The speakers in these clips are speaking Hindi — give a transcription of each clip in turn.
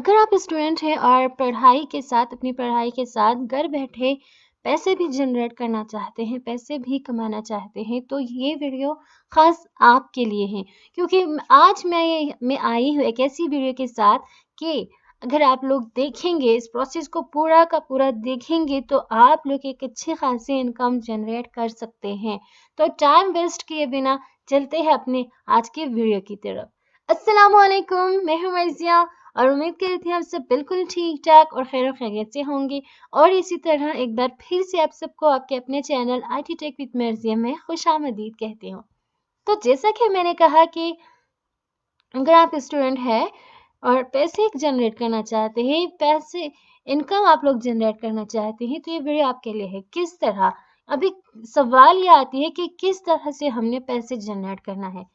अगर आप स्टूडेंट हैं और अपनी पढ़ाई के साथ घर बैठे पैसे भी जनरेट करना चाहते हैं, पैसे भी कमाना चाहते हैं, तो ये वीडियो ख़ास आपके लिए है। क्योंकि आज मैं आई हूँ एक ऐसी वीडियो के साथ कि अगर आप लोग देखेंगे, इस प्रोसेस को पूरा का पूरा देखेंगे, तो आप लोग एक अच्छी खासी इनकम जनरेट कर सकते हैं। तो टाइम वेस्ट किए बिना चलते हैं अपने आज की वीडियो की तरफ। अस्सलामुअलैकुम, मैं हूँ मर्ज़िया और उम्मीद करती हूँ आप सब बिल्कुल ठीक-ठाक और खैर खैरियत से होंगे। और इसी तरह एक बार फिर से आप सबको आपके अपने channel IT tech with Marzia में खुशामदीद कहती हूँ। तो जैसा कि मैंने कहा कि अगर आप स्टूडेंट हैं और पैसे जनरेट करना चाहते हैं, पैसे इनकम आप लोग जनरेट करना चाहते हैं, तो ये वीडियो आपके लिए है। किस तरह? अभी सवाल ये आती है कि किस तरह से हमने पैसे जनरेट करना है?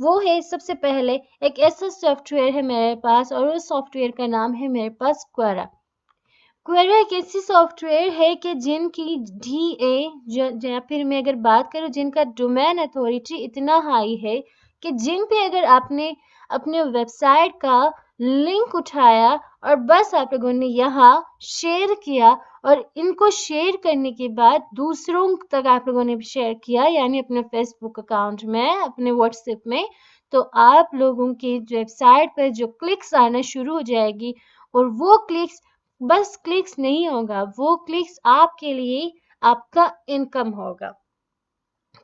वो है सबसे पहले एक ऐसा सॉफ्टवेयर है मेरे पास और उस सॉफ्टवेयर का नाम है मेरे पास क्वेरा। क्वेरा एक ऐसी सॉफ्टवेयर है कि जिनकी या फिर मैं अगर बात करूँ जिनका डोमेन अथॉरिटी इतना हाई है कि जिन पे अगर आपने अपने वेबसाइट का लिंक उठाया और बस आप लोगों ने यहाँ शेयर किया और इनको शेयर करने के बाद दूसरों तक आप लोगों ने शेयर किया, यानी अपने फेसबुक अकाउंट में, अपने व्हाट्सएप में, तो आप लोगों की वेबसाइट पर जो क्लिक्स आना शुरू हो जाएगी और वो क्लिक्स बस क्लिक्स नहीं होगा, वो क्लिक्स आपके लिए आपका इनकम होगा।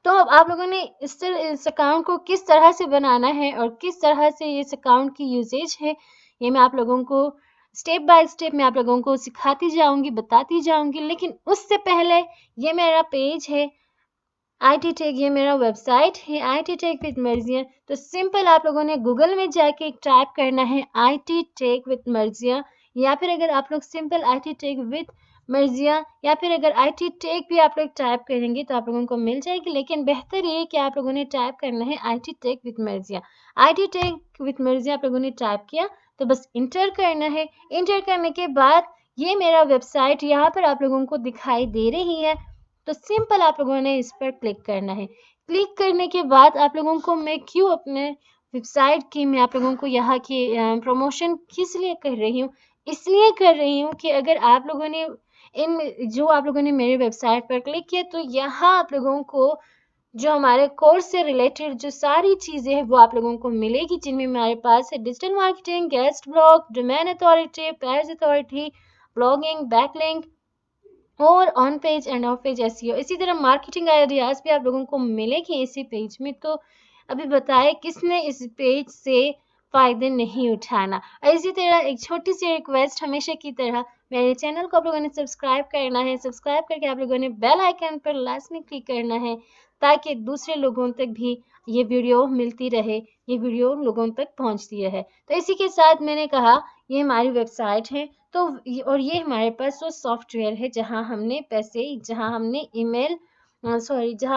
तो अब आप लोगों ने इस अकाउंट को किस तरह से बनाना है और किस तरह से इस अकाउंट की यूसेज है, ये मैं आप लोगों को स्टेप बाय स्टेप मैं आप लोगों को सिखाती जाऊँगी, बताती जाऊँगी। लेकिन उससे पहले ये मेरा पेज है आईटी टेक, ये मेरा वेबसाइट है आईटी टेक विद मर्ज़िया। तो सिंपल आप लोगों ने गूगल में जाके टाइप करना है आईटी टेक विद मर्ज़िया, या फिर अगर आप लोग simple IT tech with Marzia या फिर अगर आईटी टेक भी आप लोग टाइप करेंगे तो आप लोगों को मिल जाएगी। लेकिन बेहतर ये है कि आप लोगों ने टाइप करना है IT tech with Marziya. IT tech with Marziya आप लोगों ने टाइप किया तो बस इंटर करना है। इंटर करने के बाद ये मेरा वेबसाइट यहाँ पर आप लोगों को दिखाई दे रही है। तो सिंपल आप लोगों ने इस पर क्लिक करना है। क्लिक करने के बाद आप लोगों को मैं क्यों अपने वेबसाइट की मैं आप लोगों को यहाँ की प्रमोशन किस लिए कर रही हूँ? इसलिए कर रही हूँ कि अगर आप लोगों ने जो आप लोगों ने मेरे वेबसाइट पर क्लिक किया तो यहाँ आप लोगों को जो हमारे कोर्स से रिलेटेड जो सारी चीज़ें हैं वो आप लोगों को मिलेगी, जिनमें हमारे पास है digital marketing, guest blog, domain authority, page authority, blogging, backlink और on page and off page SEO. इसी तरह मार्केटिंग आइडियाज भी आप लोगों को मिलेगी इसी पेज में। तो अभी बताएं किसने इस पेज से फायदे नहीं उठाना। और इसी तरह एक छोटी सी रिक्वेस्ट हमेशा की तरह, मेरे चैनल को आप लोगों ने सब्सक्राइब करना है। सब्सक्राइब करके आप लोगों ने बेल आइकन पर लाजमी क्लिक करना है ताकि दूसरे लोगों तक भी ये वीडियो मिलती रहे, ये वीडियो लोगों तक पहुंचती रहे। तो इसी के साथ मैंने कहा ये हमारी वेबसाइट है। तो और ये हमारे पास वो सॉफ्टवेयर है जहाँ हमने जहाँ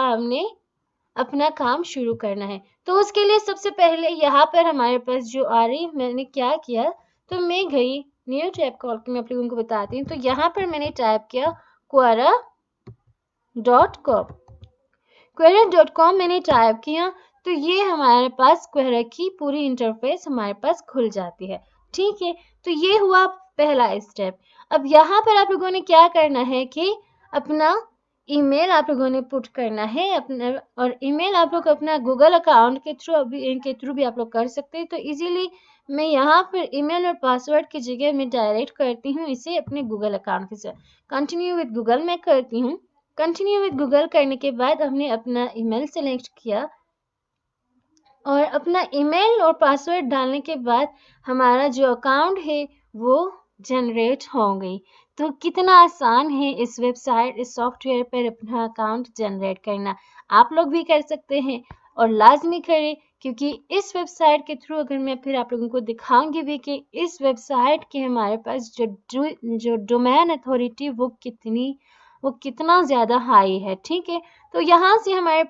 हमने अपना काम शुरू करना है। तो उसके लिए सबसे पहले यहाँ पर हमारे पास जो आ रही, मैंने क्या किया, तो मैं गई न्यू टैब खोल के मैं आप लोगों को बताती हूँ। तो यहाँ पर मैंने टाइप किया quora.com। quora.com मैंने टाइप किया तो ये हमारे पास क्वेरा की पूरी इंटरफेस हमारे पास खुल जाती है। ठीक है, तो ये हुआ पहला स्टेप। अब यहाँ पर आप लोगों ने क्या करना है कि अपना ईमेल आप लोगों ने पुट करना है अपना, और ईमेल आप लोग अपना गूगल अकाउंट के थ्रू भी आप लोग कर सकते हैं। तो इजीली मैं यहाँ पर ईमेल और पासवर्ड की जगह मैं डायरेक्ट करती हूँ इसे अपने गूगल अकाउंट के साथ। कंटिन्यू विद गूगल मैं करती हूँ। कंटिन्यू विद गूगल करने के बाद हमने अपना ईमेल सेलेक्ट किया और अपना ईमेल और पासवर्ड डालने के बाद हमारा जो अकाउंट है वो जनरेट हो गई। तो कितना आसान है इस सॉफ्टवेयर पर अपना अकाउंट जनरेट करना। आप लोग भी कर सकते हैं और लाजमी करें, क्योंकि इस वेबसाइट के थ्रू अगर मैं फिर आप लोगों को दिखाऊंगी भी कि इस वेबसाइट के हमारे पास जो डोमेन अथॉरिटी वो कितना ज़्यादा हाई है। ठीक है, तो यहाँ से हमारे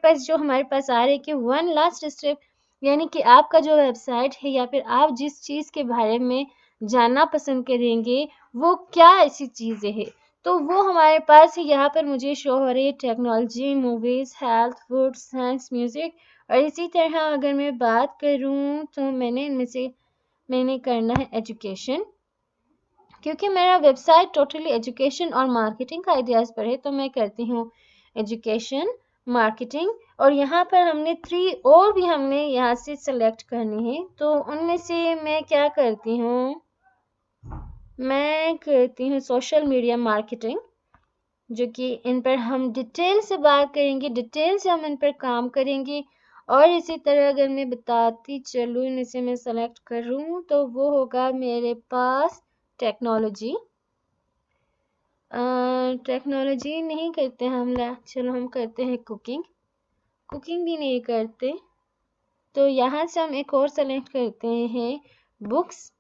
पास आ रहा है कि वन लास्ट स्टेप, यानी कि आपका जो वेबसाइट है या फिर आप जिस चीज़ के बारे में जानना पसंद करेंगे वो क्या ऐसी चीज़ें हैं। तो वो हमारे पास है, यहाँ पर मुझे शो हो रही है technology, movies, health, food, science, music. और इसी तरह अगर मैं बात करूँ तो मैंने करना है एजुकेशन। क्योंकि मेरा वेबसाइट टोटली एजुकेशन और मार्केटिंग का आइडियाज़ पर है, तो मैं करती हूँ एजुकेशन, मार्केटिंग, और यहाँ पर हमने 3 और भी हमने यहाँ से सेलेक्ट करनी है। तो उनमें से मैं क्या करती हूँ, मैं करती हूँ सोशल मीडिया मार्केटिंग, जो कि इन पर हम डिटेल से बात करेंगे, डिटेल से हम इन पर काम करेंगे। और इसी तरह अगर मैं बताती चलूँ, इनमें से मैं सेलेक्ट करूँ तो वो होगा मेरे पास टेक्नोलॉजी। टेक्नोलॉजी नहीं करते हम, चलो हम करते हैं कुकिंग, कुकिंग भी नहीं करते। तो यहाँ से हम एक और सेलेक्ट करते हैं बुक्स,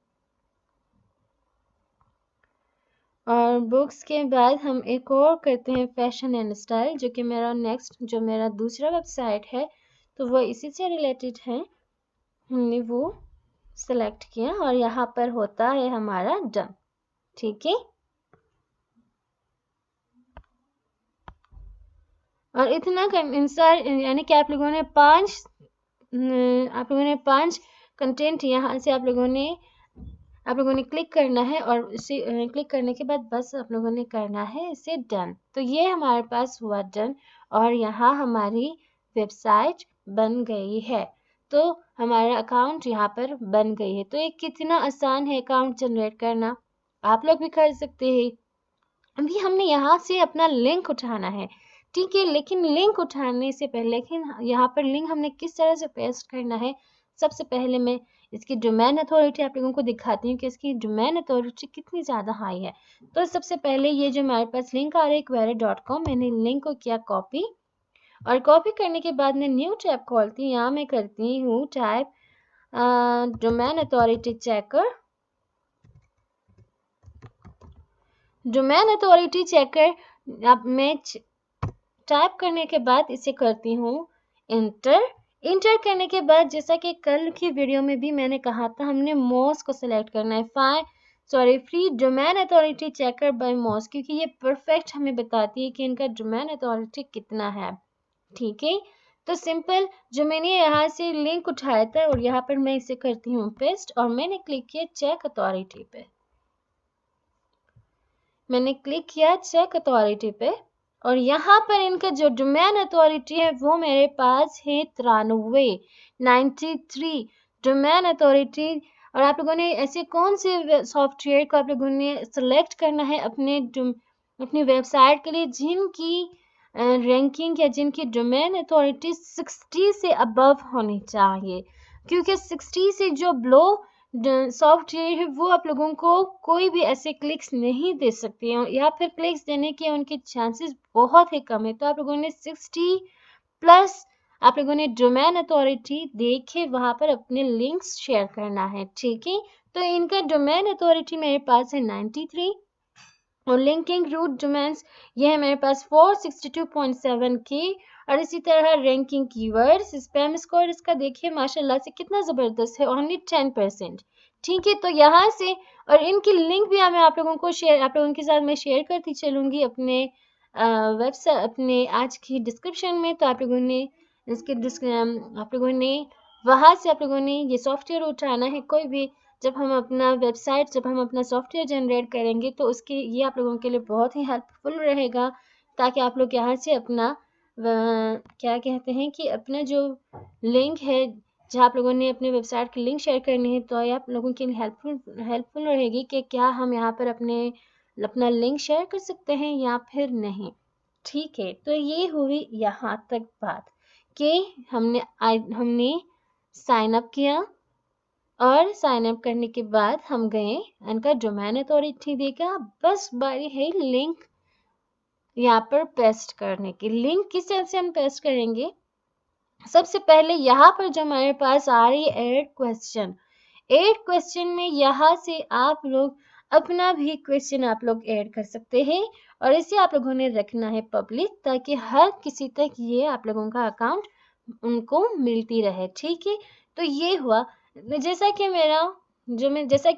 और बुक्स के बाद हम एक और करते हैं फैशन एंड स्टाइल, जो कि मेरा नेक्स्ट, जो मेरा दूसरा वेबसाइट है, तो वो इसी से रिलेटेड है। हमने वो सेलेक्ट किया और यहाँ पर होता है हमारा डन। ठीक है, और इतना इंसर्ट, यानी कि आप लोगों ने 5 कंटेंट यहाँ से आप लोगों ने क्लिक करना है, और इसे क्लिक करने के बाद बस आप लोगों ने करना है इसे डन। तो ये हमारे पास हुआ डन, और यहाँ हमारी वेबसाइट बन गई है। तो हमारा अकाउंट यहाँ पर बन गई है। तो ये कितना आसान है अकाउंट जनरेट करना, आप लोग भी कर सकते हैं। अभी हमने यहाँ से अपना लिंक उठाना है, ठीक है, लेकिन लिंक उठाने से पहले, लेकिन यहाँ पर लिंक हमने किस तरह से पेस्ट करना है, सबसे पहले मैं इसकी डोमेन अथॉरिटी आप लोगों को दिखाती हूँ कि इसकी डोमेन अथॉरिटी कितनी ज़्यादा हाई है। तो सबसे पहले ये जो हमारे पास लिंक आ रहा है query.com, मैंने लिंक को किया कॉपी, और कॉपी करने के बाद मैं न्यू टैब खोलती हूँ। यहाँ मैं करती हूँ type domain authority checker, domain authority checker. अब मैं टाइप करने के बाद इसे करती हूँ इंटर। इंटर करने के बाद, जैसा कि कल की वीडियो में भी मैंने कहा था, हमने मोस को सिलेक्ट करना है, free domain authority checker by Moz, क्योंकि ये परफेक्ट हमें बताती है कि इनका डोमेन अथॉरिटी कितना है। ठीक है, तो सिंपल, जो मैंने यहाँ से लिंक उठाया था और यहाँ पर मैं इसे करती हूँ पेस्ट, और मैंने क्लिक किया चेक अथॉरिटी पे, मैंने क्लिक किया चेक अथॉरिटी पे, और यहाँ पर इनका जो डोमेन अथॉरिटी है वो मेरे पास है 93 डोमेन अथॉरिटी। और आप लोगों ने ऐसे कौन से सॉफ्टवेयर को आप लोगों ने सेलेक्ट करना है अपनी वेबसाइट के लिए जिनकी रैंकिंग या जिनकी डोमेन अथॉरिटी 60 से अबव होनी चाहिए, क्योंकि 60 से जो बिलो सॉफ्टवेयर है वो आप लोगों को कोई भी ऐसे क्लिक्स नहीं दे सकते हैं, या फिर क्लिक्स देने के उनके चांसेस बहुत ही कम है। तो आप लोगों ने 60 प्लस आप लोगों ने डोमेन अथॉरिटी देखे वहां पर अपने लिंक्स शेयर करना है। ठीक है, तो इनका डोमेन अथॉरिटी मेरे पास है 93, और लिंकिंग रूट डोमेन्स ये है मेरे पास 462.7 के। और इसी तरह रैंकिंग कीवर्ड्स, स्पैम स्कोर इसका देखिए माशाल्लाह से कितना ज़बरदस्त है, ओनली 10%। ठीक है, तो यहाँ से, और इनकी लिंक भी मैं आप लोगों को आप लोगों के साथ मैं शेयर करती चलूँगी अपने वेबसाइट, अपने आज की डिस्क्रिप्शन में। तो आप लोगों ने आप लोगों ने वहाँ से आप लोगों ने ये सॉफ्टवेयर उठाना है। कोई भी जब हम अपना सॉफ्टवेयर जनरेट करेंगे तो उसके ये आप लोगों के लिए बहुत ही हेल्पफुल रहेगा, ताकि आप लोग यहाँ से अपना क्या कहते हैं कि अपना जो लिंक है, जहाँ आप लोगों ने अपने वेबसाइट की लिंक शेयर करनी है, तो ये आप लोगों के लिए हेल्पफुल रहेगी कि क्या हम यहाँ पर अपना लिंक शेयर कर सकते हैं या फिर नहीं। ठीक है, तो ये हुई यहाँ तक बात कि हमने साइन अप किया, और साइन अप करने के बाद हम गए, इनका डोमेन अथॉरिटी देगा, बस बारी है लिंक यहाँ पर पेस्ट करने की। लिंक किस तरह से हम पेस्ट करेंगे, सबसे पहले यहाँ पर जो हमारे पास आ रही है ऐड क्वेश्चन में यहाँ से आप लोग अपना भी क्वेश्चन आप लोग ऐड कर सकते हैं, और इसे आप लोगों ने रखना है पब्लिक, ताकि हर किसी तक ये आप लोगों का अकाउंट उनको मिलती रहे। ठीक है, तो ये हुआ। जैसा कि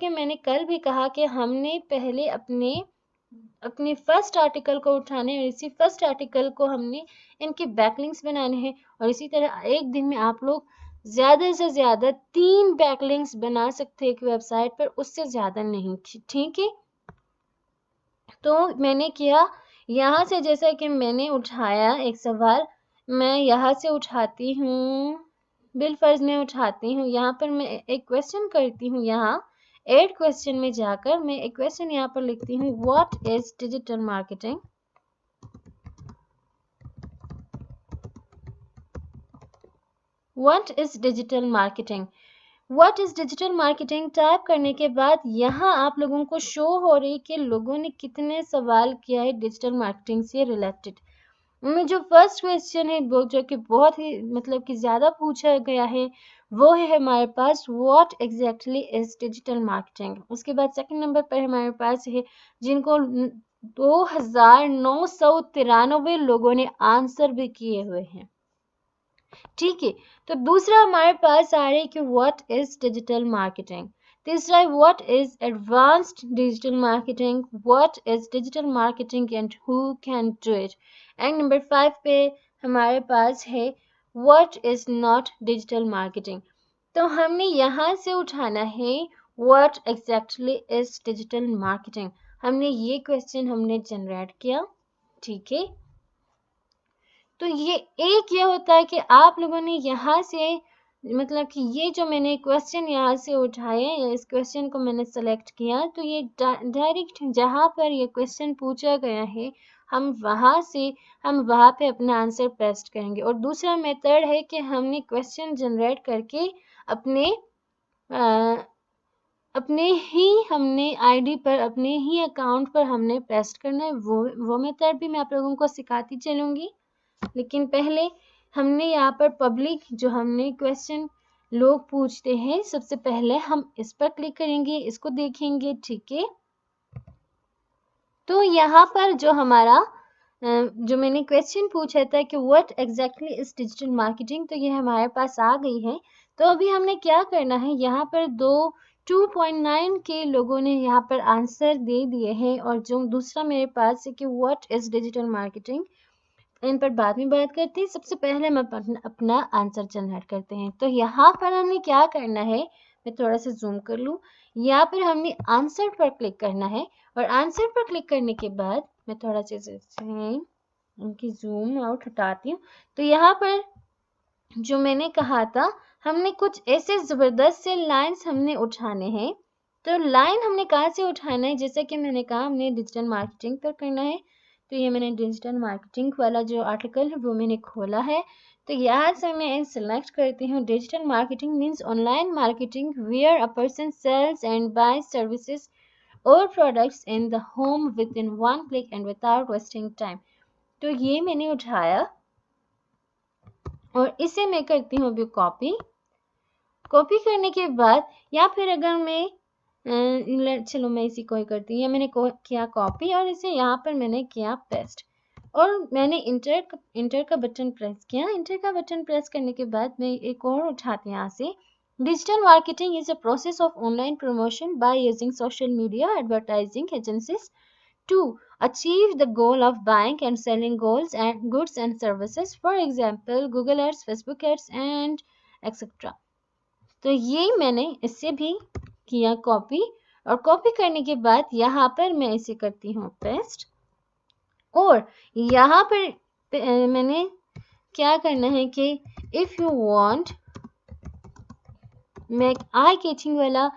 मैंने कल भी कहा कि हमने पहले अपने फर्स्ट आर्टिकल को उठाने, और इसी फर्स्ट आर्टिकल को हमने इनके बैकलिंक्स बनाने हैं, और इसी तरह एक दिन में आप लोग ज़्यादा से ज़्यादा 3 बैकलिंक्स बना सकते हैं एक वेबसाइट पर, उससे ज़्यादा नहीं। ठीक है, तो मैंने किया यहाँ से, जैसा कि मैंने उठाया एक सवाल, मैं यहाँ से उठाती हूँ, बिलफर्ज में उठाती हूँ, यहाँ पर मैं एक क्वेश्चन करती हूँ, यहाँ ऐड क्वेश्चन में जाकर मैं एक क्वेश्चन यहाँ पर लिखती हूँ, what is digital marketing. What is digital marketing, what is digital marketing type करने के बाद यहाँ आप लोगों को शो हो रही कि लोगों ने कितने सवाल किया है डिजिटल मार्केटिंग से रिलेटेड। उनमें जो फर्स्ट क्वेश्चन है वो जो कि बहुत ही मतलब कि ज़्यादा पूछा गया है वो है हमारे पास what exactly is digital marketing. उसके बाद सेकंड नंबर पर हमारे पास है जिनको 2993 लोगों ने आंसर भी किए हुए हैं। ठीक है, तो दूसरा हमारे पास आ रहा है कि व्हाट इज डिजिटल मार्केटिंग। तीसरा है what is advanced digital marketing, what is digital marketing and who can do it. And number 5 पे हमारे पास है what is not digital marketing. तो हमने यहाँ से उठाना है what exactly is digital marketing. हमने ये क्वेश्चन हमने जनरेट किया। ठीक है, तो ये होता है कि आप लोगों ने यहाँ से मतलब कि ये जो मैंने क्वेश्चन यहाँ से उठाया या इस क्वेश्चन को मैंने सेलेक्ट किया, तो ये डायरेक्ट जहाँ पर ये क्वेश्चन पूछा गया है हम वहाँ पे अपना आंसर पेस्ट करेंगे। और दूसरा मेथड है कि हमने क्वेश्चन जनरेट करके अपने ही हमने आईडी पर, अपने ही अकाउंट पर हमने पेस्ट करना है। वो मेथड भी मैं आप लोगों को सिखाती चलूँगी, लेकिन पहले हमने यहाँ पर पब्लिक जो हमने क्वेश्चन लोग पूछते हैं, सबसे पहले हम इस पर क्लिक करेंगे, इसको देखेंगे। ठीक है, तो यहाँ पर जो हमारा जो मैंने क्वेश्चन पूछा था कि what exactly is digital marketing, तो ये हमारे पास आ गई है। तो अभी हमने क्या करना है, यहाँ पर 2.9 के लोगों ने यहाँ पर आंसर दे दिए हैं, और जो दूसरा मेरे पास है कि व्हाट इज डिजिटल मार्केटिंग, इन पर बाद में बात करते हैं। सबसे पहले हम अपना आंसर जनरेट करते हैं। तो यहाँ पर हमने क्या करना है, मैं थोड़ा सा जूम कर लूँ, यहाँ पर हमने आंसर पर क्लिक करना है, और आंसर पर क्लिक करने के बाद मैं थोड़ा सा उनकी जूम आउट हटाती हूँ। तो यहाँ पर जो मैंने कहा था, हमने कुछ ऐसे ज़बरदस्त से लाइन्स हमने उठाने हैं। तो लाइन हमने कहाँ से उठाना है, जैसा कि मैंने कहा हमने डिजिटल मार्केटिंग पर करना है। तो ये मैंने डिजिटल मार्केटिंग वाला जो आर्टिकल है वो मैंने खोला है। तो यहाँ से मैं सिलेक्ट करती हूँ digital marketing means online marketing where a person sells and buy services और products in the home within one click and without wasting time. तो ये मैंने उठाया और इसे मैं करती हूँ अभी कॉपी करने के बाद, या फिर अगर मैं चलो मैं इसी को ही करती हूँ, या मैंने किया कॉपी और इसे यहाँ पर मैंने किया पेस्ट, और मैंने इंटर का बटन प्रेस किया। इंटर का बटन प्रेस करने के बाद मैं एक और उठाती हूँ यहाँ से, digital marketing is a process of online promotion by using social media advertising agencies to achieve the goal of buying and selling goods and services, for example Google Ads, Facebook Ads and etc. तो ये मैंने इससे भी किया कॉपी, और कॉपी करने के बाद यहाँ पर मैं इसे करती हूँ पेस्ट, और यहाँ पर मैंने क्या करना है कि इफ़ यू वांट, मैं आई कैचिंग वाला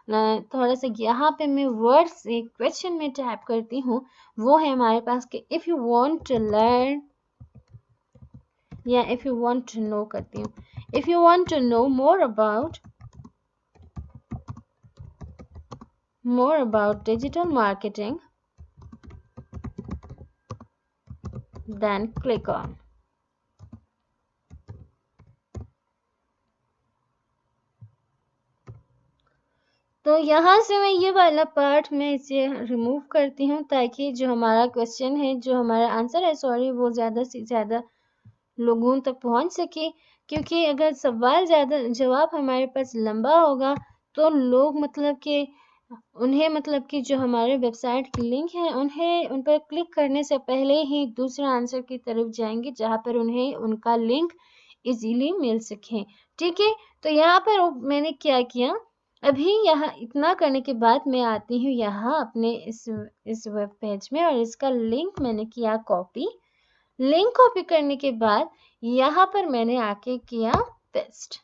थोड़ा सा यहाँ पे मैं वर्ड से क्वेश्चन में टाइप करती हूँ, वो है हमारे पास कि if you want to learn, या if you want to know करती हूँ, if you want to know more about digital marketing then click on. तो यहाँ से मैं ये वाला पार्ट मैं इसे रिमूव करती हूँ, ताकि जो हमारा क्वेश्चन है, जो हमारा आंसर है सॉरी, वो ज़्यादा से ज़्यादा लोगों तक पहुँच सके। क्योंकि अगर जवाब हमारे पास लंबा होगा तो लोग उन्हें जो हमारे वेबसाइट की लिंक है उन पर क्लिक करने से पहले ही दूसरे आंसर की तरफ जाएंगे, जहाँ पर उन्हें उनका लिंक इजीली मिल सके। ठीक है, तो यहाँ पर मैंने क्या किया, अभी यहाँ इतना करने के बाद मैं आती हूँ यहाँ अपने इस वेब पेज में और इसका लिंक मैंने किया कॉपी। लिंक कॉपी करने के बाद यहाँ पर मैंने आके किया पेस्ट।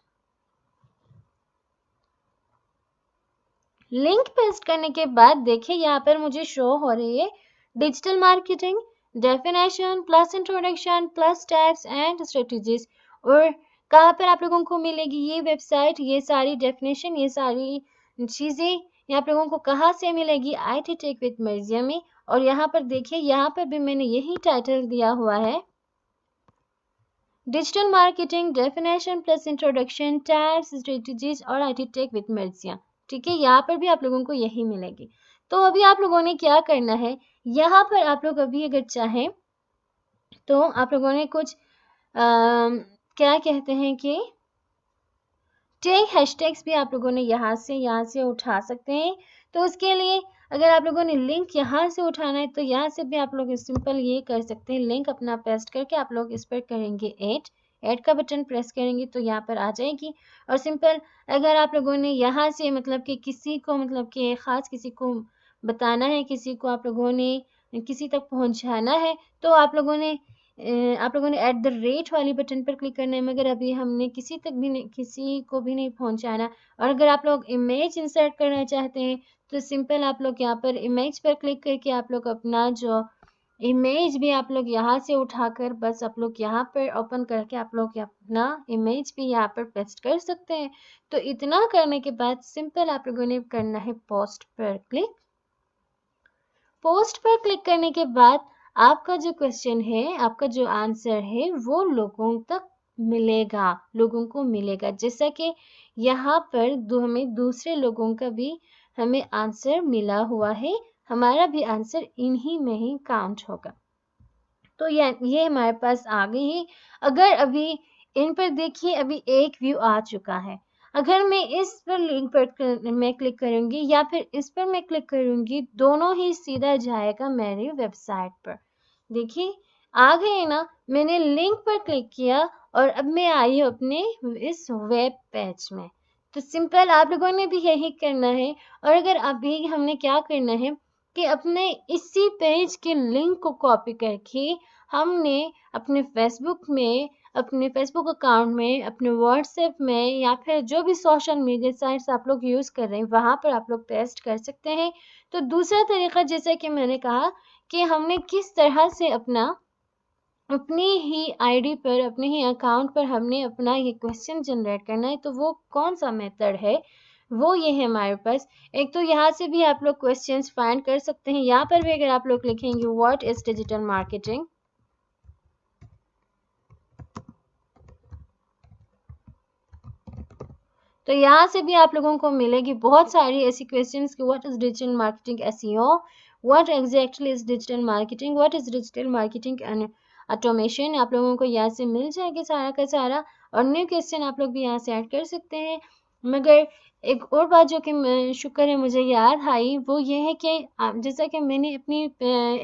लिंक पेस्ट करने के बाद देखिए यहाँ पर मुझे शो हो रही है digital marketing definition plus introduction plus tags and strategies. और कहाँ पर आप लोगों को मिलेगी ये वेबसाइट, ये सारी डेफिनेशन, ये सारी चीजें ये आप लोगों को कहाँ से मिलेगी? IT टेक विद मर्जिया में। और यहाँ पर देखिए यहाँ पर भी मैंने यही टाइटल दिया हुआ है digital marketing definition plus introduction tags strategies और IT टेक विद मर्जिया। ठीक है, यहाँ पर भी आप लोगों को यही मिलेगी। तो अभी आप लोगों ने क्या करना है, यहाँ पर आप लोग अभी अगर चाहें तो आप लोगों ने कुछ क्या कहते हैं कि टैग हैशटैग्स भी आप लोगों ने यहाँ से उठा सकते हैं। तो उसके लिए अगर आप लोगों ने लिंक यहाँ से उठाना है तो यहाँ से भी आप लोग सिंपल ये कर सकते हैं, लिंक अपना पेस्ट करके आप लोग इस पर करेंगे ऐड का बटन प्रेस करेंगे तो यहाँ पर आ जाएगी। और सिंपल अगर आप लोगों ने यहाँ से मतलब कि किसी को मतलब कि ख़ास किसी को बताना है, किसी को आप लोगों ने किसी तक पहुँचाना है तो आप लोगों ने @ वाली बटन पर क्लिक करना है। मगर अभी हमने किसी को भी नहीं पहुंचाना। और अगर आप लोग इमेज इंसर्ट करना चाहते हैं तो सिंपल आप लोग यहाँ पर इमेज पर क्लिक करके आप लोग अपना जो इमेज भी आप लोग यहाँ से उठाकर बस आप लोग यहाँ पर ओपन करके आप लोग अपना इमेज भी यहाँ पर पेस्ट कर सकते हैं। तो इतना करने के बाद सिंपल आप लोगों ने करना है पोस्ट पर क्लिक। पोस्ट पर क्लिक करने के बाद आपका जो क्वेश्चन है, आपका जो आंसर है वो लोगों तक मिलेगा, लोगों को मिलेगा। जैसा कि यहाँ पर हमें दूसरे लोगों का भी हमें आंसर मिला हुआ है, हमारा भी आंसर इन्हीं में ही काउंट होगा। तो ये हमारे पास आ गई है। अगर अभी इन पर देखिए अभी एक व्यू आ चुका है। अगर मैं इस पर लिंक पर मैं क्लिक करूंगी या फिर इस पर मैं क्लिक करूंगी, दोनों ही सीधा जाएगा मेरी वेबसाइट पर। देखिए आ गए ना, मैंने लिंक पर क्लिक किया और अब मैं आई हूँ अपने इस वेब पेज में। तो सिंपल आप लोगों ने भी यही करना है। और अगर अभी हमने क्या करना है कि अपने इसी पेज के लिंक को कॉपी करके हमने अपने फेसबुक अकाउंट में, अपने व्हाट्सएप में या फिर जो भी सोशल मीडिया साइट्स आप लोग यूज़ कर रहे हैं वहाँ पर आप लोग पेस्ट कर सकते हैं। तो दूसरा तरीका जैसा कि मैंने कहा कि हमने किस तरह से अपनी ही आईडी पर, अपने ही अकाउंट पर हमने अपना ये क्वेश्चन जनरेट करना है, तो वो कौन सा मेथड है, वो ये है हमारे पास। एक तो यहाँ से भी आप लोग क्वेश्चंस फाइंड कर सकते हैं। यहाँ पर भी अगर आप लोग लिखेंगे व्हाट इज डिजिटल मार्केटिंग, तो यहाँ से भी आप लोगों को मिलेगी बहुत सारी ऐसी क्वेश्चंस कि what is digital marketing SEO, what exactly is digital marketing, what is digital marketing and automation. आप लोगों को यहाँ से मिल जाएगा सारा का सारा। और न्यू क्वेश्चन आप लोग भी यहाँ से ऐड कर सकते हैं। मगर एक और बात जो कि शुक्र है मुझे याद आई वो ये है कि जैसा कि मैंने अपनी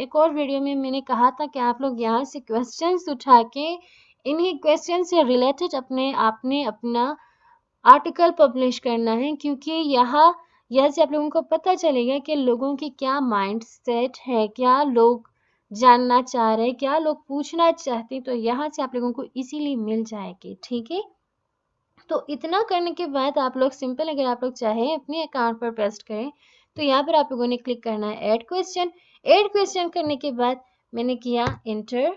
एक और वीडियो में मैंने कहा था कि आप लोग यहाँ से क्वेश्चंस उठा के इन्हीं क्वेश्चन से रिलेटेड आपने अपना आर्टिकल पब्लिश करना है। क्योंकि यहाँ से आप लोगों को पता चलेगा कि लोगों की क्या माइंड सेट है, क्या लोग जानना चाह रहे हैं, क्या लोग पूछना चाहते हैं। तो यहाँ से आप लोगों को इजीली मिल जाएगी। ठीक है, तो इतना करने के बाद आप लोग सिंपल अगर आप लोग चाहें अपने अकाउंट पर पेस्ट करें तो यहाँ पर आप लोगों ने क्लिक करना है ऐड क्वेश्चन। ऐड क्वेश्चन करने के बाद मैंने किया इंटर।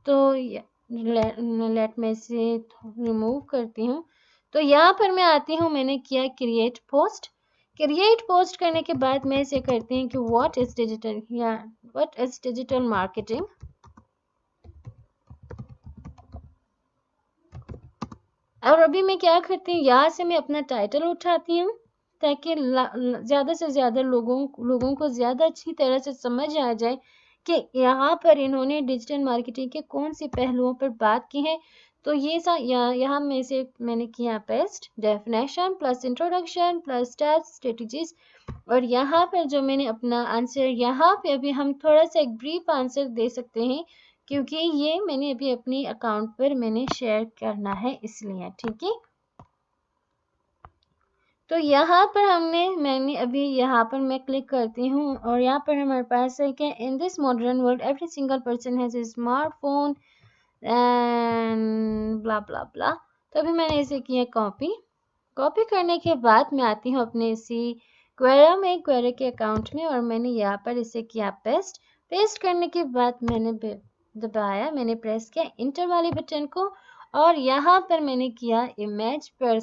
तो लेट मैं इसे रिमूव करती हूँ। तो यहाँ पर मैं आती हूँ, मैंने किया क्रिएट पोस्ट। क्रिएट पोस्ट करने के बाद मैं इसे करती हूँ कि व्हाट इज डिजिटल मार्केटिंग। और अभी मैं क्या करती हूँ, यहाँ से मैं अपना टाइटल उठाती हूँ ताकि ज़्यादा से ज़्यादा लोगों को ज़्यादा अच्छी तरह से समझ आ जाए कि यहाँ पर इन्होंने डिजिटल मार्केटिंग के कौन से पहलुओं पर बात की है। तो ये यहाँ में से मैंने किया paste definition plus introduction plus tags strategies. और यहाँ पर जो मैंने अपना आंसर, यहाँ पे अभी हम थोड़ा सा एक ब्रीफ आंसर दे सकते हैं क्योंकि ये मैंने अभी अपनी अकाउंट पर मैंने शेयर करना है इसलिए। ठीक है, तो यहाँ पर मैंने अभी यहाँ पर मैं क्लिक करती हूँ और यहाँ पर हमारे पास है कि in this modern world every single person has a smartphone and blah blah blah. तो अभी मैंने इसे किया कॉपी करने के बाद मैं आती हूँ अपने इसी क्वेरा के अकाउंट में और मैंने यहाँ पर इसे किया पेस्ट करने के बाद मैंने दबाया, मैंने प्रेस किया इंटर वाले बटन को और यहाँ पर मैंने किया इमेज पर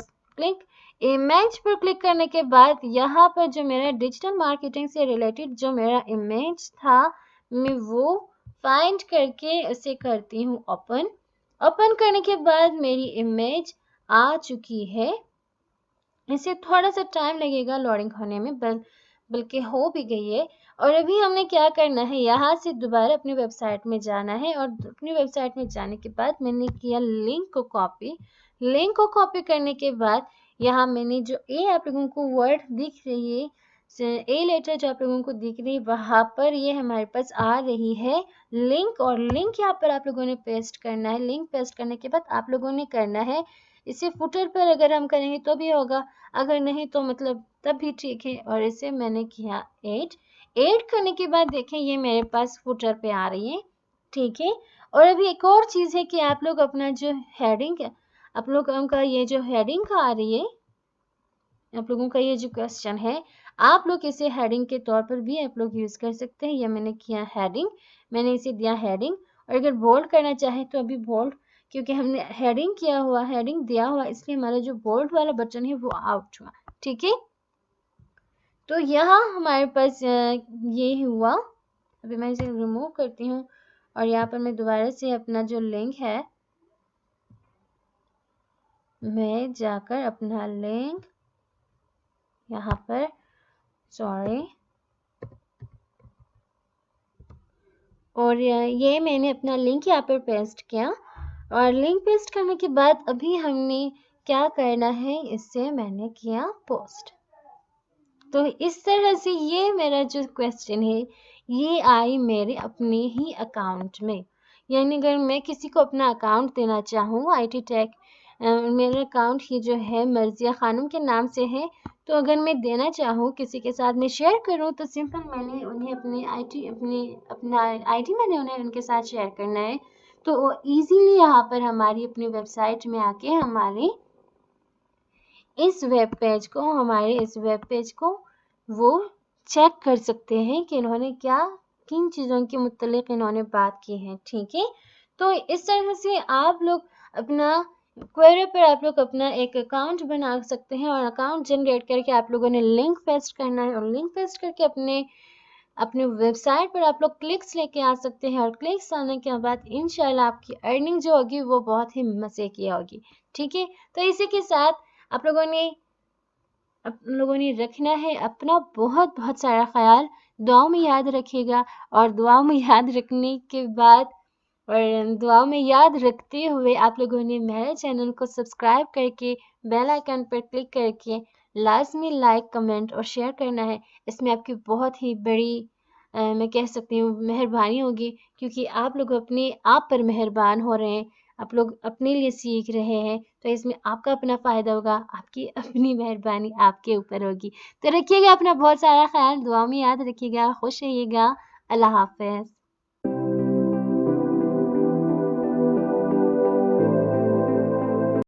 क्लिक करने के बाद यहाँ पर जो मेरा डिजिटल मार्केटिंग से रिलेटेड जो मेरा इमेज था मैं वो फाइंड करके उसे करती हूँ ओपन करने के बाद मेरी इमेज आ चुकी है। इसे थोड़ा सा टाइम लगेगा लोडिंग होने में बल्कि हो भी गई है। और अभी हमने क्या करना है, यहाँ से दोबारा अपनी वेबसाइट में जाना है और अपनी वेबसाइट में जाने के बाद मैंने किया लिंक को कॉपी करने के बाद यहाँ मैंने जो ए आप लोगों को वर्ड दिख रही है, ए लेटर जो आप लोगों को दिख रही है वहाँ पर ये हमारे पास आ रही है लिंक और लिंक यहाँ पर आप लोगों ने पेस्ट करना है। लिंक पेस्ट करने के बाद आप लोगों ने करना है इसे फुटर पर अगर हम करेंगे तो भी होगा, अगर नहीं तो मतलब तब भी ठीक है। और इसे मैंने किया ऐड करने के बाद देखें ये मेरे पास फुटर पे आ रही है, ठीक है। और अभी एक और चीज़ है कि आप लोग अपना जो हेडिंग है, आप लोगों का ये जो हेडिंग का आ रही है, आप लोगों का ये जो क्वेश्चन है आप लोग इसे हेडिंग के तौर पर भी आप लोग यूज़ कर सकते हैं। या मैंने किया हेडिंग, मैंने इसे दिया हेडिंग। और अगर बोल्ड करना चाहे तो अभी बोल्ड, क्योंकि हमने हेडिंग दिया हुआ इसलिए हमारा जो बोल्ड वाला बटन है वो आउट हुआ, ठीक है। तो यहाँ हमारे पास ये हुआ। अभी मैं इसे रिमूव करती हूँ और यहाँ पर मैं दोबारा से अपना जो लिंक है मैं जाकर अपना लिंक यहाँ पर और ये मैंने अपना लिंक यहाँ पर पेस्ट किया और लिंक पेस्ट करने के बाद अभी हमने क्या करना है, इससे मैंने किया पोस्ट। तो इस तरह से ये मेरा जो क्वेश्चन है ये आई मेरे अपने ही अकाउंट में। यानी अगर मैं किसी को अपना अकाउंट देना चाहूँ IT टेक, मेरा अकाउंट ही जो है मर्जिया खानम के नाम से है, तो अगर मैं देना चाहूँ किसी के साथ मैं शेयर करूँ तो सिंपल मैंने उन्हें अपना ID मैंने उन्हें उनके साथ शेयर करना है। तो वो ईजीली यहाँ पर हमारी अपनी वेबसाइट में आके हमारे इस वेब पेज को वो चेक कर सकते हैं कि इन्होंने किन चीज़ों के मुतल्लिक इन्होंने बात की है, ठीक है। तो इस तरह से आप लोग अपना क्वेरी पर आप लोग अपना एक अकाउंट बना सकते हैं और अकाउंट जनरेट करके आप लोगों ने लिंक पेस्ट करना है और लिंक पेस्ट करके अपने वेबसाइट पर आप लोग क्लिक्स लेके आ सकते हैं और क्लिक्स आने के बाद इंशाल्लाह आपकी अर्निंग जो होगी वो बहुत ही मज़े की होगी, ठीक है। तो इसी के साथ आप लोगों ने रखना है अपना बहुत बहुत सारा ख्याल, दुआओं में याद रखिएगा। और दुआओं में याद रखने के बाद और दुआओं में याद रखते हुए आप लोगों ने मेरे चैनल को सब्सक्राइब करके बेल आइकन पर क्लिक करके लाजमी लाइक कमेंट और शेयर करना है। इसमें आपकी बहुत ही बड़ी मैं कह सकती हूँ मेहरबानी होगी, क्योंकि आप लोग अपने आप पर मेहरबान हो रहे हैं, आप लोग अपने लिए सीख रहे हैं, तो इसमें आपका अपना फ़ायदा होगा, आपकी अपनी मेहरबानी आपके ऊपर होगी। तो रखिएगा अपना बहुत सारा ख्याल, दुआ में याद रखिएगा, खुश रहिएगा। अल्लाह हाफ़िज़।